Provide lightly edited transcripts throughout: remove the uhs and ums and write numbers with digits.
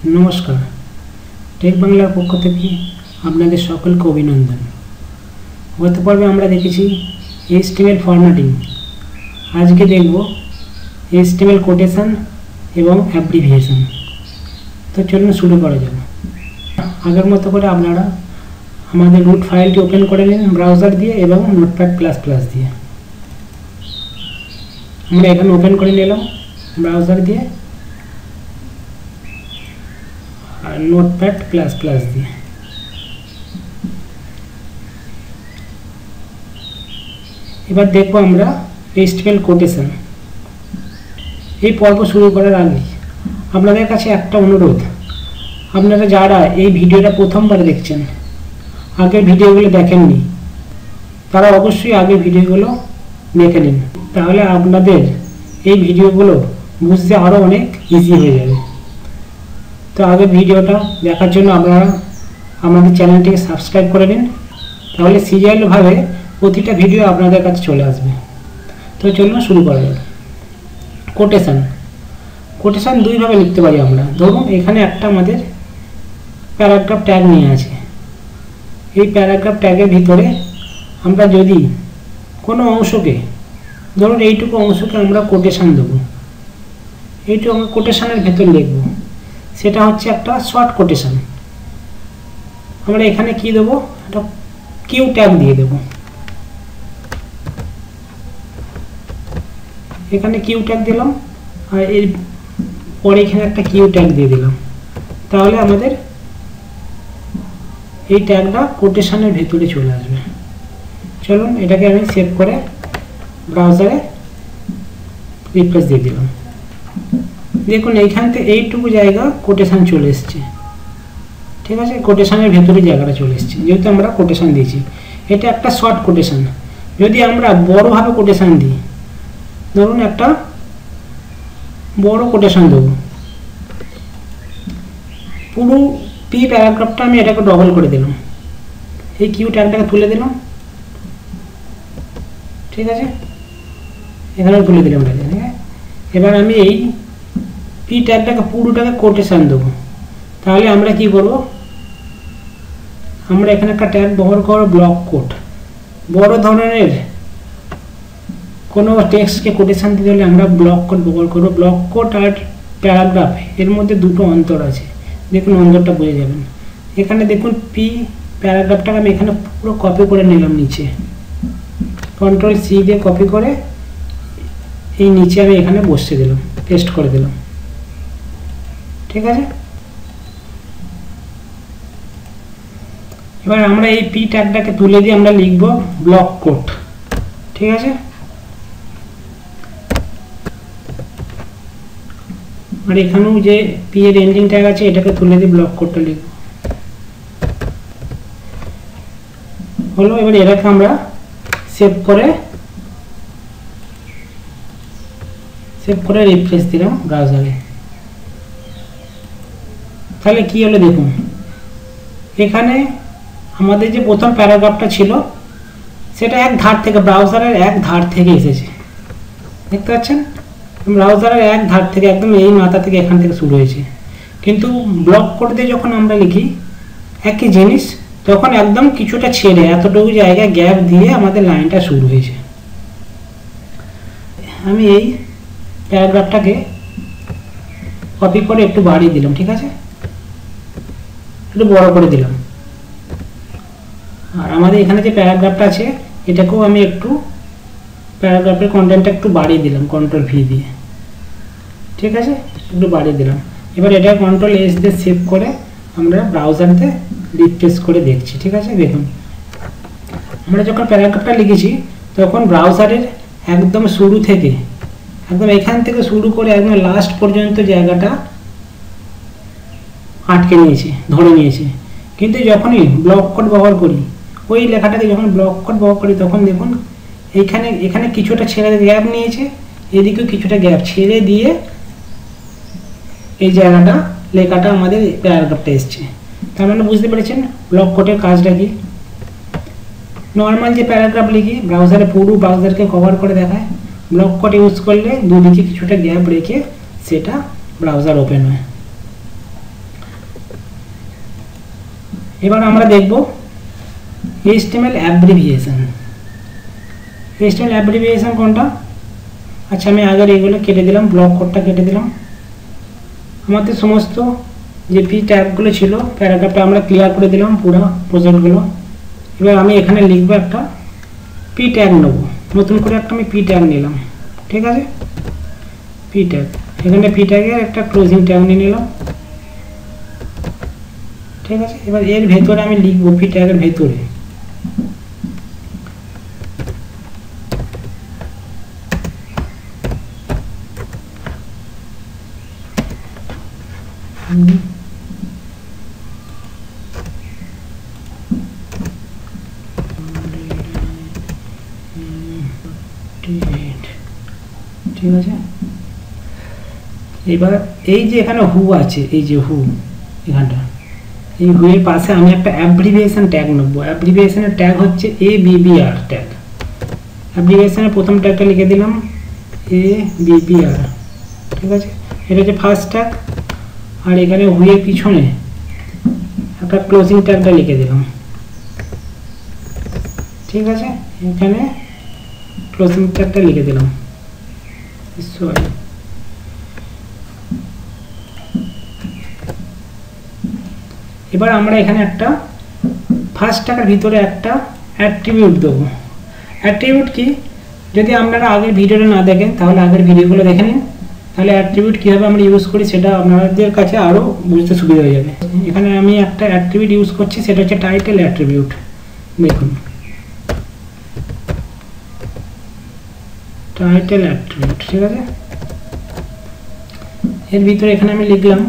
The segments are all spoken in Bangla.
নমস্কার, টেক বাংলার পক্ষ থেকে আপনাদের সকলকে অভিনন্দন। গত পর্বে আমরা দেখেছি HTML ফরম্যাটিং। আজকে দেখব HTML কোটেশন এবং অ্যাব্রিভিয়েশন। তো চলুন শুরু করা যাক। আগের মতো করে আপনারা আমাদের রুট ফাইলটি ওপেন করে নিন ব্রাউজার দিয়ে এবং নোটপ্যাড প্লাস প্লাস দিয়ে। আমরা এখানে ওপেন করে নিলাম ব্রাউজার দিয়ে আর নোটপ্যাড প্লাস প্লাস দিয়ে। এবার দেখব আমরা HTML কোটেশন। এই পর্ব শুরু করার আগে আপনাদের কাছে একটা অনুরোধ, আপনারা যারা এই ভিডিওটা প্রথমবার দেখছেন, আগের ভিডিওগুলো দেখেননি, তারা অবশ্যই আগের ভিডিওগুলো দেখে নিন, তাহলে আপনাদের এই ভিডিওগুলো বুঝতে আরও অনেক ইজি হয়ে যাবে। তো আগের ভিডিওটা দেখার জন্য আপনারা আমাদের চ্যানেলটিকে সাবস্ক্রাইব করে নিন, তাহলে সিরিয়ালভাবে প্রতিটা ভিডিও আপনাদের কাছে চলে আসবে। তো চলুন শুরু করা যাক। কোটেশন কোটেশন দুইভাবে লিখতে পারি আমরা। ধরুন এখানে একটা আমাদের প্যারাগ্রাফ ট্যাগ নিয়ে আছে। এই প্যারাগ্রাফ ট্যাগের ভিতরে আমরা যদি কোনো অংশকে, ধরুন এইটুকু অংশকে আমরা কোটেশন দেবো, এইটুকু আমরা কোটেশনের ভেতর লিখব, সেটা হচ্ছে একটা শর্ট কোটেশন। আমরা এখানে কি দেবো, একটা কিউ ট্যাগ দিয়ে দেবো। এখানে কিউ ট্যাগ দিলাম আর এর পরে এখানে একটা কিউ ট্যাগ দিয়ে দিলাম, তাহলে আমাদের এই ট্যাগটা কোটেশনের ভেতরে চলে আসবে। চলুন এটাকে আমি সেভ করে ব্রাউজারে রিফ্রেশ দিয়ে দিলাম। দেখুন এইখান থেকে এইটুকু জায়গা কোটেশন চলে এসছে। ঠিক আছে, কোটেশনের ভেতরে জায়গাটা চলে এসছে যেহেতু আমরা কোটেশন দিয়েছি। এটা একটা শর্ট কোটেশন। যদি আমরা বড়োভাবে কোটেশন দিই, ধরুন একটা বড় কোটেশন দেবো, পুরো পি প্যারাগ্রাফটা আমি এটাকে ডবল করে দিলাম, এই কিউ ট্যাগটাকে তুলে দিলাম। ঠিক আছে, এখানে তুলে দিলাম এটাকে। এবার আমি এই পি ট্যাগটাকে পুরোটাকে কোটেশন দেবো, তাহলে আমরা কি করব, আমরা এখানে একটা ট্যাগ ব্যবহার করব ব্লক কোট। বড় ধরনের কোনো টেক্সটকে কোটেশন দিতে হলে আমরা ব্লক কোট ব্যবহার করব। ব্লক কোট আর প্যারাগ্রাফ এর মধ্যে দুটো অন্তর আছে, দেখুন অন্তরটা বুঝে যাবেন। এখানে দেখুন পি প্যারাগ্রাফটাকে আমি এখানে পুরো কপি করে নিলাম নিচে, কন্ট্রোল সি দিয়ে কপি করে এই নিচে আমি এখানে বসিয়ে দিলাম, পেস্ট করে দিলাম। ঠিক আছে, এবার আমরা এই পি ট্যাগটাকে তুলে দিয়ে আমরা লিখব ব্লক কোট। ঠিক আছে, আর এখানেও যে পি এর এন্ডিং ট্যাগ আছে এটাকে তুলে দিয়ে ব্লক কোডটা লিখব। হলো, এবার এটাকে আমরা সেভ করে রিফ্রেশ দিলাম ব্রাউজারে। তাহলে কি হলো দেখুন, এখানে আমাদের যে প্রথম প্যারাগ্রাফটা ছিল সেটা এক ধার থেকে, ব্রাউজারের এক ধার থেকে এসেছে। দেখতে পাচ্ছেন, ব্রাউজারের এক ধার থেকে একদম এই মাথা থেকে এখান থেকে শুরু হয়েছে। কিন্তু ব্লক কোড দিয়ে যখন আমরা লিখি একই জিনিস, তখন একদম কিছুটা ছেড়ে এতটুকু জায়গায় গ্যাপ দিয়ে আমাদের লাইনটা শুরু হয়েছে। আমি এই প্যারাগ্রাফটাকে কপি করে একটু বাড়িয়ে দিলাম। ঠিক আছে, একটু বড় করে দিলাম। আর আমাদের এখানে যে প্যারাগ্রাফটা আছে এটাকেও আমি একটু প্যারাগ্রাফের কন্টেন্টটা একটু বাড়িয়ে দিলাম কন্ট্রোল ভি দিয়ে। ঠিক আছে, একটু বাড়িয়ে দিলাম। এবার এটা কন্ট্রোল এস দিয়ে সেভ করে আমরা ব্রাউজারতে রিফ্রেশ করে দেখছি। ঠিক আছে, দেখুন আমরা যখন প্যারাগ্রাফটা লিখেছি তখন ব্রাউজারের একদম শুরু থেকে, একদম এখান থেকে শুরু করে একদম লাস্ট পর্যন্ত জায়গাটা আটকে নিয়েছে, ধরে নিয়েছে। কিন্তু যখনই ব্লক কোড ব্যবহার করি, ওই লেখাটাকে যখন ব্লক কোড ব্যবহার করি, তখন দেখুন এখানে কিছুটা ছেড়ে গ্যাপ নিয়েছে, এদিকেও কিছুটা গ্যাপ ছেড়ে দিয়ে এই জায়গাটা লেখাটা আমাদের প্যারাগ্রাফটা এসছে। তার মানে বুঝতে পেরেছেন ব্লক কোডের কাজটা কি। নর্মাল যে প্যারাগ্রাফ লিখি ব্রাউজারে পুরো ব্রাউজারকে কভার করে দেখায়, ব্লক কোড ইউজ করলে দুদিকে কিছুটা গ্যাপ রেখে সেটা ব্রাউজার ওপেন হয়। এবার আমরা দেখব HTML অ্যাব্রিভিয়েশন। HTML অ্যাব্রিভিয়েশন কোনটা? আচ্ছা, আমি আগের এগুলো কেটে দিলাম, ব্লক কোডটা কেটে দিলাম। আমাদের সমস্ত যে পি ট্যাগগুলো ছিল প্যারাগ্রাফটা আমরা ক্লিয়ার করে দিলাম পুরো প্রজেক্টগুলো। এবার আমি এখানে লিখবো একটা পি ট্যাগ নেব, নতুন করে একটা আমি পি ট্যাগ নিলাম। ঠিক আছে, পি ট্যাগ, এখানে পি ট্যাগের একটা ক্লোজিং ট্যাগ নিয়ে নিলাম। ঠিক আছে, এবার এর ভেতরে আমি লিখবো পি ট্যাগের ভেতরে ঠিক আছে। এবার এই যে এখানে হু আছে, এই যে হু এখানটা, এই হু এর পাশে আমি একটা অ্যাব্রিভিয়েশন ট্যাগ নেব। অ্যাব্রিভিয়েশনের ট্যাগ হচ্ছে ABBR ট্যাগ। অ্যাব্রিভিয়েশনের প্রথম ট্যাগটা লিখে দিলাম ABBR। ঠিক আছে, এটা হচ্ছে ফার্স্ট ট্যাগ। আর এখানে হু এর পিছনে একটা ক্লোজিং ট্যাগটা লিখে দিলাম। ঠিক আছে, এখানে ক্লোজিং ট্যাগটা লিখে দিলাম। সরি, এবার আমরা এখানে একটা ফার্স্ট ট্যাগের ভিতরে একটা অ্যাট্রিবিউট দেবো। অ্যাট্রিবিউট কি, যদি আপনারা আগের ভিডিওটা না দেখেন তাহলে আগের ভিডিওগুলো দেখে নিন, তাহলে অ্যাট্রিবিউট কীভাবে আমরা ইউজ করি সেটা আপনাদের কাছে আরও বুঝতে সুবিধা হয়ে যাবে। এখানে আমি একটা অ্যাট্রিবিউট ইউজ করছি, সেটা হচ্ছে টাইটেল অ্যাট্রিবিউট। দেখুন, টাইটেল অ্যাট্রিবিউট। ঠিক আছে, এর ভিতরে এখানে আমি লিখলাম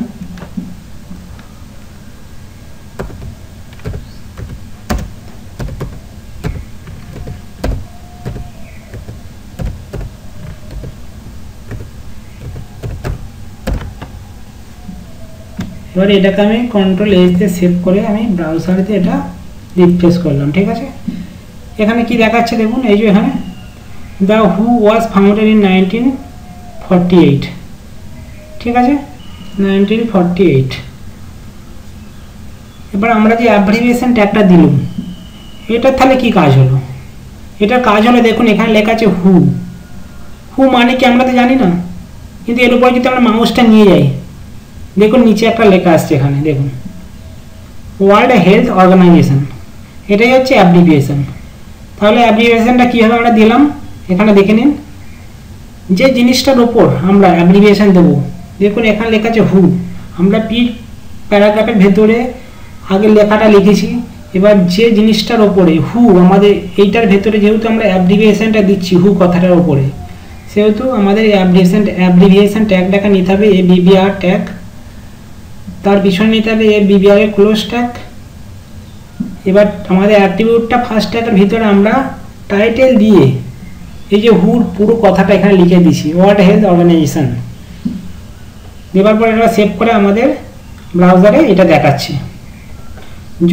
এবার এটাকে আমি কন্ট্রোল এস দিয়ে সেভ করে আমি ব্রাউজারেতে এটা রিফ্রেশ করলাম। ঠিক আছে, এখানে কি দেখাচ্ছে দেখুন, এই যে এখানে the who was founded in 1948। ঠিক আছে, 1948। এবার আমরা যে অ্যাব্রিভিয়েশন ট্যাগটা দিলাম, এটার তাহলে কি কাজ হলো? এটার কাজ হলো দেখুন, এখানে লেখা আছে হু। হু মানে কি আমরা তো জানি না, কিন্তু এর উপরে যদি আমরা মাউসটা নিয়ে যাই, দেখুন নিচে একটা লেখা আসছে, এখানে দেখুন ওয়ার্ল্ড হেলথ অর্গানাইজেশন। এটাই হচ্ছে অ্যাব্রিভিয়েশন। তাহলে অ্যাব্রিভিয়েশনটা কীভাবে আমরা দিলাম এখানে দেখে নিন। যে জিনিসটার ওপর আমরা অ্যাব্রিভিয়েশন দেবো, দেখুন এখানে লেখা আছে হু। আমরা পি প্যারাগ্রাফের ভেতরে আগে লেখাটা লিখেছি, এবার যে জিনিসটার ওপরে হু, আমাদের এইটার ভেতরে যেহেতু আমরা অ্যাব্রিভিয়েশনটা দিচ্ছি হু কথাটার ওপরে, সেহেতু আমাদের অ্যাব্রিভিয়েশন ট্যাগটাকে নিতে হবে ABBR ট্যাগ, তার পিছনে নিতে হবে ABBR এর ক্লোজ ট্যাগ। এবার আমাদের অ্যাট্রিবিউটটা ফার্স্ট ট্যাগের ভিতরে আমরা টাইটেল দিয়ে এই যে হুর পুরো কথাটা এখানে লিখে দিছি, ওয়ার্ল্ড হেলথ অর্গানাইজেশন। দেওয়ার পর এটা সেভ করে আমাদের ব্রাউজারে এটা দেখাচ্ছে।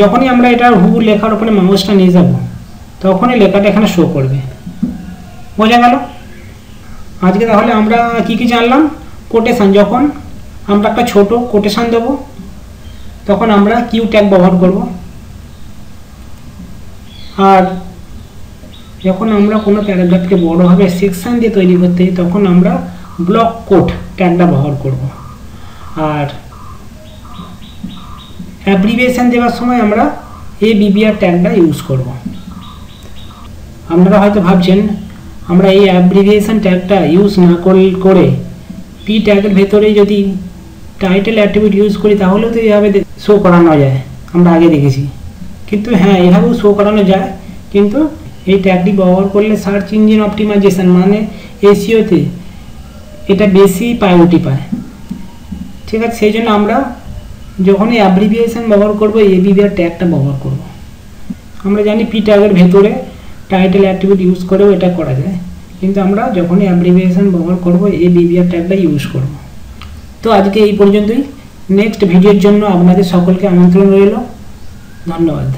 যখনই আমরা এটা হু লেখার উপরে মাউসটা নিয়ে যাব, তখনই লেখাটা এখানে শো করবে। বোঝা গেল? আজকে তাহলে আমরা কি কি জানলাম? কোটেশন, যখন আমরা একটা ছোট কোটেশন দেব তখন আমরা কিউ ট্যাগ ব্যবহার করব, আর যখন আমরা কোনো প্যারাগ্রাফকে বড়ভাবে সেকশন দিয়ে তৈরি করতে যাই তখন আমরা ব্লক কোড ট্যাগটা ব্যবহার করব, আর অ্যাব্রিভিয়েশন দেওয়ার সময় আমরা ABBR ট্যাগটা ইউজ করব। আপনারা হয়তো ভাবছেন আমরা এই অ্যাব্রিভিয়েশন ট্যাগটা ইউজ না করে পি ট্যাগের ভেতরে যদি টাইটেল অ্যাট্রিবিউট ইউজ করি তাহলে তো এইভাবে শো করানো যায়, আমরা আগে দেখেছি। কিন্তু হ্যাঁ, এভাবেও শো করানো যায়, কিন্তু এই ট্যাগটি ব্যবহার করলে সার্চ ইঞ্জিন অপটিমাইজেশন মানে SEO-তে এটা বেশি প্রায়োরিটি পায়। ঠিক আছে, সেই জন্য আমরা যখনই অ্যাব্রিভিয়েশন ব্যবহার করব ABBR ট্যাগটা ব্যবহার করব। আমরা জানি পি ট্যাগের ভেতরে টাইটেল অ্যাট্রিবিউট ইউজ করেও এটা করা যায়, কিন্তু আমরা যখনই অ্যাব্রিভিয়েশন ব্যবহার করব ABBR ট্যাগটা ইউজ করব। তো আজকে এই পর্যন্তই। নেক্সট ভিডিওর জন্য আপনাদের সকলকে আমন্ত্রণ রইল। ধন্যবাদ।